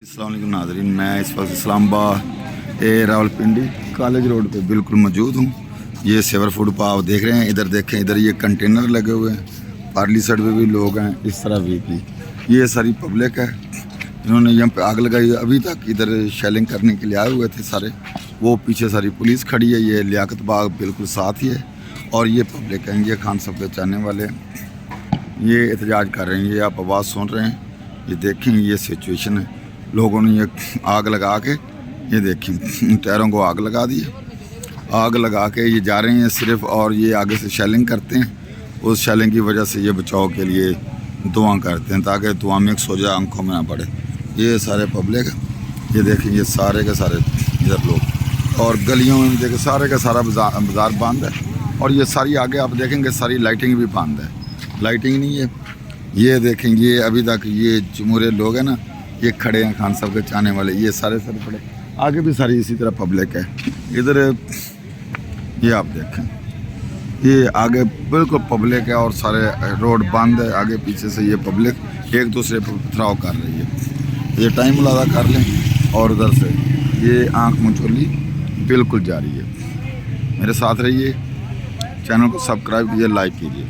अस्सलाम वालेकुम नाज़रीन, मैं इस वक्त इस्लामाबाद रावलपिंडी कॉलेज रोड पे बिल्कुल मौजूद हूँ। ये सेवर फूड पा आप देख रहे हैं। इधर देखें, इधर ये कंटेनर लगे हुए हैं, पार्ली साइड पे भी लोग हैं, इस तरह भी ये सारी पब्लिक है। इन्होंने यहाँ पे आग लगाई। अभी तक इधर शेलिंग करने के लिए आए हुए थे सारे, वो पीछे सारी पुलिस खड़ी है। ये लियाकत बाग बिल्कुल साथ ही है और ये पब्लिक है, ये खान साहब के चाहने वाले हैं, ये एहतजाज कर रहे हैं। ये आप आवाज़ सुन रहे हैं, ये देखें ये सिचुएशन है। लोगों ने ये आग लगा के, ये देखें टायरों को आग लगा दी है। आग लगा के ये जा रहे हैं सिर्फ, और ये आगे से शेलिंग करते हैं। उस शेलिंग की वजह से ये बचाव के लिए दुआ करते हैं ताकि धुआं मिक्स हो जाए, आंखों में ना पड़े। ये सारे पब्लिक, ये देखें ये सारे के सारे इधर लोग, और गलियों में भी देखें सारे का सारा बाज़ार बंद है। और ये सारी आगे आप देखेंगे सारी लाइटिंग भी बंद है, लाइटिंग नहीं है। ये देखें, ये अभी तक ये जमहूरियत लोग हैं ना, ये खड़े हैं खान साहब के चाहने वाले, ये सारे पड़े। आगे भी सारी इसी तरह पब्लिक है। इधर ये आप देखें, ये आगे बिल्कुल पब्लिक है और सारे रोड बंद है। आगे पीछे से ये पब्लिक एक दूसरे पर पथराव कर रही है। ये टाइम मुलादा कर लें। और उधर से ये आँख मुंचोली बिल्कुल जारी है। मेरे साथ रहिए, चैनल को सब्सक्राइब कीजिए, लाइक कीजिए।